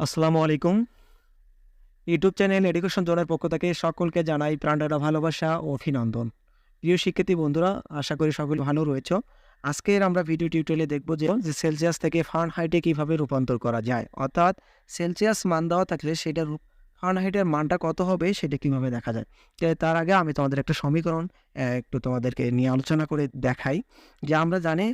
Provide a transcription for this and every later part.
আসসালামু আলাইকুম। YouTube channel education জোনের পক্ষ থেকে সকলকে জানাই প্রাণঢালা ভালোবাসা ও অভিনন্দন। প্রিয় শিক্ষার্থী বন্ধুরা, আশা করি সকলে ভালো রয়েছো। আজকের আমরা ভিডিও টিউটোরিয়ালে দেখব যে সেলসিয়াস থেকে ফারেনহাইটে কিভাবে রূপান্তর করা যায়। অর্থাৎ সেলসিয়াস মান দেওয়া থাকলে সেটার ফারেনহাইটের মানটা কত হবে সেটা কিভাবে দেখা যায়। তার আগে আমি তোমাদের একটা সমীকরণ একটু তোমাদেরকে নিয়ে আলোচনা করে দেখাই। যে আমরা জানি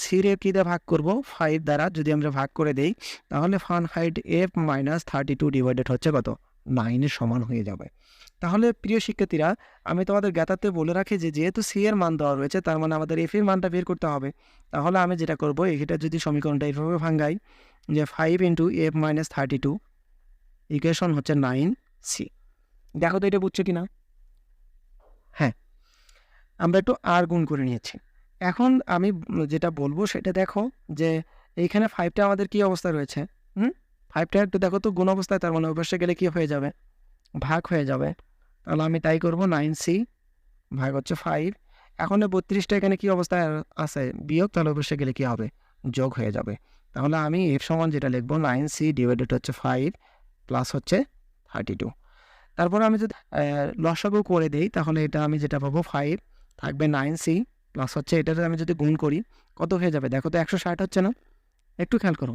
সি রে কী দিয়ে ভাগ করব, 5 দ্বারা যদি আমরা ভাগ করে দেই তাহলে ফারেনহাইট F - 32 ডিভাইডেড হচ্ছে কত, 9 এর সমান হয়ে যাবে। তাহলে প্রিয় শিক্ষার্থীরা, আমি তোমাদের জ্ঞাতার্থে বলে রাখি যে যেহেতু সি এর মান দেওয়া রয়েছে তার মানে আমাদের এফ এর মানটা বের করতে হবে। তাহলে আমি যেটা করব, এটা যদি সমীকরণটা এইভাবে ভাঙাই যে 5 × F - 32 ইকুয়েশন হচ্ছে 9c। দেখো তো এটা বুঝছো কিনা। হ্যাঁ, আমরা একটু আর গুণ করে নিয়েছি। এখন আমি যেটা বলবো সেটা দেখো যে এইখানে 5টা আমাদের কি অবস্থায় রয়েছে। 5টা একটু দেখো তো গুণ অবস্থায়, তার মানে অবশ্যই গেলে কি হয়ে যাবে, ভাগ হয়ে যাবে। তাহলে আমি তাই করব, 9c ভাগ হচ্ছে 5। এখন 32টা এখানে কি অবস্থায় আছে, বিয়োগ, তাহলে অবশ্যই গেলে কি হবে, যোগ হয়ে যাবে। তাহলে আমি এফ সমান যেটা লিখবো 9c ডিভাইডেড হচ্ছে 5 প্লাস হচ্ছে 32। তারপরে আমি যদি লসাগু করে দেই তাহলে এটা আমি যেটা পাবো 5 থাকবে 9c প্লাস হচ্ছে এটাতে আমি যদি গুণ করি কত হয়ে যাবে, দেখো তো 160 হচ্ছে না। একটু খেয়াল করো,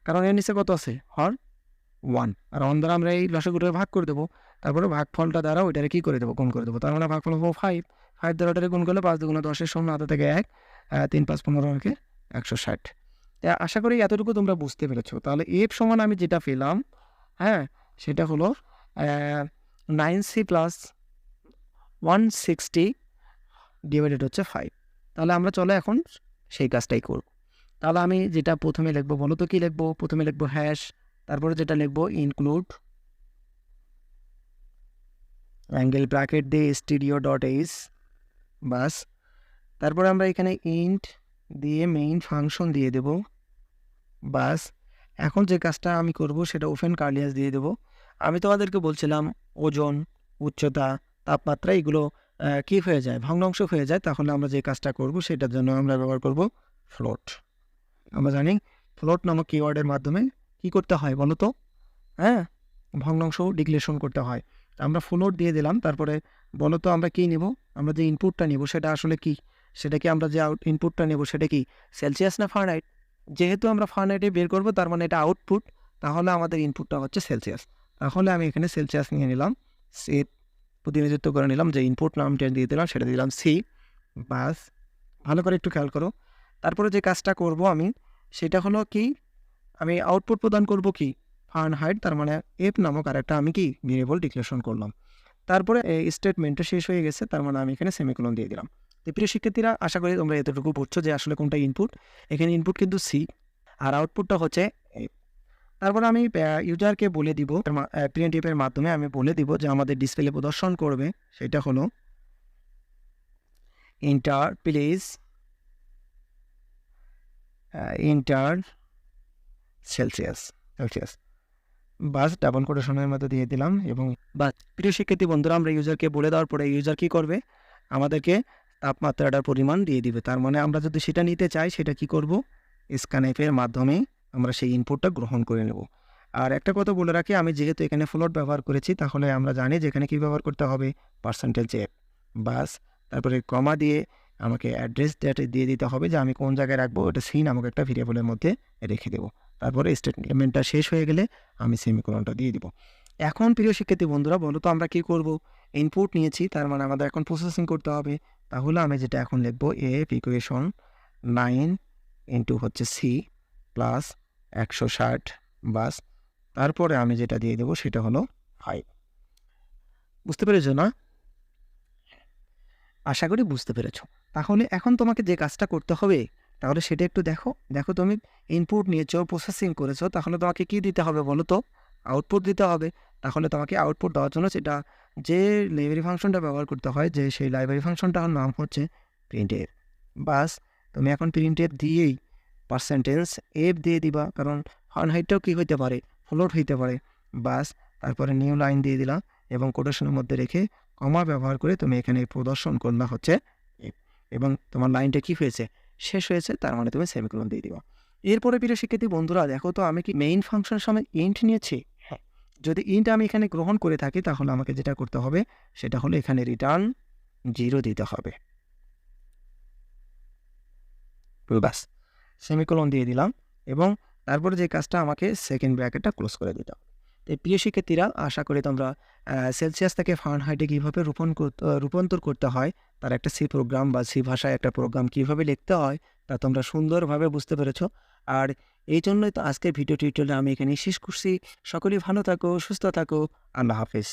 কারণ এর নিচে কত আছে, হর 1, আর 1 দ্বারা আমরা এই লসাগুটা ভাগ করে দেবো। তারপরে ভাগফলটা দ্বারা ওইটারে কী করে দেবো, গুণ করে দেবো। তার মানে ভাগফল হবো 5 দ্বারা ওটারে গুণ করলে 5 দুগুণে 10 শূন্য, হাতে থেকে 1, 3 5 15 রেখে 160। আশা করি এতটুকু তোমরা বুঝতে পেরেছো। তাহলে এফ সমান আমি যেটা পেলাম, হ্যাঁ, সেটা হলো 9c প্লাস 160 ডিভাইডেড হচ্ছে 5। তাহলে আমরা চলো এখন সেই কাজটাই করব। তাহলে আমি যেটা প্রথমে লিখবো, বলো তো কী লিখবো, প্রথমে লিখবো হ্যাশ, তারপরে যেটা লিখবো ইনক্লুড অ্যাঙ্গেল ব্র্যাকেট দিয়ে stdio.h, বাস। তারপরে আমরা এখানে ইন্ট দিয়ে মেইন ফাংশন দিয়ে দেব, বাস। এখন যে কাজটা আমি করব সেটা ওপেন কার্লিয়াস দিয়ে দেব। আমি তোমাদেরকে বলছিলাম ওজন, উচ্চতা, তাপমাত্রা এগুলো কী হয়ে যায়, ভগ্নাংশ হয়ে যায়। তাহলে আমরা যে কাজটা করব সেটার জন্য আমরা ব্যবহার করব ফ্লোট। আমরা জানি ফ্লোট নামক কিওয়ার্ডের মাধ্যমে কি করতে হয় বলো তো, হ্যাঁ, ভগ্নাংশ ডিক্লেরেশন করতে হয়। আমরা ফ্লোট দিয়ে দিলাম। তারপরে বলো তো আমরা কী নেব, আমরা যে ইনপুটটা নেব সেটা আসলে কি, সেটা কি আমরা যে ইনপুটটা নেব সেটা কি সেলসিয়াস না ফারেনহাইট। যেহেতু আমরা ফারেনহাইটে বের করব তার মানে এটা আউটপুট, তাহলে আমাদের ইনপুটটা হচ্ছে সেলসিয়াস। তাহলে আমি এখানে সেলসিয়াস নিয়ে নিলাম, সি প্রতিনিধিত্ব করে নিলাম, যে ইনপুট নামটা দিয়ে দিলাম সেটা দিলাম সি, বাস। ভালো করে একটু খেয়াল করো। তারপরে যে কাজটা করব আমি সেটা হলো কি, আমি আউটপুট প্রদান করব কি ফারেনহাইট, তার মানে এফ নামক আরেকটা আমি কি ভেরিয়েবল ডিক্লেরেশন করলাম। তারপরে এই স্টেটমেন্টটা শেষ হয়ে গেছে, তার মানে আমি এখানে সেমিকোলন দিয়ে দিলাম। তো প্রিয় শিক্ষার্থীরা, আশা করি তোমরা এতটুকু বুঝছো যে আসলে কোনটা ইনপুট। এখানে ইনপুট কিন্তু সি আর আউটপুটটা হচ্ছে এফ। তারপর আমি ইউজারকে বলে দিব, প্রিন্টএফ এর মাধ্যমে আমি বলে দিব যে আমাদের ডিসপ্লে প্রদর্শন করবে সেটা হলো ইন্টার প্লিজ ইন্টার সেলসিয়াস, বাস ডাবল কোটেশনের মধ্যে দিয়ে দিলাম। এবং বাস, প্রিয় শিক্ষার্থী বন্ধুরা, আমরা ইউজারকে বলে দেওয়ার পরে ইউজার কী করবে, আমাদেরকে তাপমাত্রাটার পরিমাণ দিয়ে দিবে। তার মানে আমরা যদি সেটা নিতে চাই সেটা কি করব, স্ক্যানএফের মাধ্যমে আমরা সেই ইনপুটটা গ্রহণ করে নেব। আর একটা কথা বলে রাখি, আমি যেহেতু এখানে ফ্লোট ব্যবহার করেছি তাহলে আমরা জানি যে এখানে কী ব্যবহার করতে হবে, %f, বাস। তারপরে কমা দিয়ে আমাকে অ্যাড্রেস ডেটা দিয়ে দিতে হবে যে আমি কোন জায়গায় রাখবো, ওটা সি নামক একটা ভেরিয়েবলের মধ্যে রেখে দেবো। তারপরে স্টেটমেন্টটা শেষ হয়ে গেলে আমি সেমিকোলনটা দিয়ে দিব। এখন প্রিয় শিক্ষার্থী বন্ধুরা, বলো তো আমরা কী করব, ইনপুট নিয়েছি তার মানে আমাদের এখন প্রসেসিং করতে হবে। তাহলে আমি যেটা এখন লিখবো, এফ ইকুয়েশন 9 ইন্টু হচ্ছে সি প্লাস 160, বাস। তারপরে আমি যেটা দিয়ে দেবো সেটা হলো 5। বুঝতে পেরেছো না? আশা করি বুঝতে পেরেছো। তাহলে এখন তোমাকে যে কাজটা করতে হবে তাহলে সেটা একটু দেখো। তুমি ইনপুট নিয়েছো, প্রসেসিং করেছো, তাহলে তোমাকে কী দিতে হবে বলো তো, আউটপুট দিতে হবে। তাহলে তোমাকে আউটপুট দেওয়ার জন্য সেটা যে লাইব্রেরি ফাংশনটা ব্যবহার করতে হয়, যে সেই লাইব্রেরি ফাংশনটার নাম হচ্ছে প্রিন্টএফ, বাস। তুমি এখন প্রিন্টএফ দিয়েই %f দিয়ে দিবা, কারণ ফারেনহাইটটাও কী হইতে পারে, ফ্লোট হইতে পারে, বাস। তারপরে নিউ লাইন দিয়ে দিলা এবং কোটেশনের মধ্যে রেখে কমা ব্যবহার করে তুমি এখানে প্রদর্শন করলা হচ্ছে এফ, এবং তোমার লাইনটা কী হয়েছে, শেষ হয়েছে, তার মানে তুমি সেমিকোলন দিয়ে দিবা। এরপরে প্রিয় শিক্ষার্থী বন্ধুরা দেখো তো আমি কি মেইন ফাংশনের সময় ইন্ট নিয়েছি? হ্যাঁ। যদি ইন্ট আমি এখানে গ্রহণ করে থাকি তাহলে আমাকে যেটা করতে হবে সেটা হলো এখানে রিটার্ন 0 দিতে হবে। ব্যাস, সেমিকোলন দিয়ে দিলাম এবং তারপরে যে কাজটা আমাকে সেকেন্ড ব্র্যাকেটটা ক্লোজ করে দিতে হবে। তো প্রিয় শিক্ষার্থীরা আশা করি তোমরা সেলসিয়াস থেকে ফারেনহাইটে কীভাবে রূপান্তর করতে হয়, তার একটা সি প্রোগ্রাম বা সি ভাষায় একটা প্রোগ্রাম কীভাবে লিখতে হয় তা তোমরা সুন্দরভাবে বুঝতে পেরেছো। আর এই জন্যই তো আজকের ভিডিও টিউটোরিয়ালটা আমি এখানেই শেষ করছি। সকলেই ভালো থাকো, সুস্থ থাকো। আল্লাহ হাফেজ।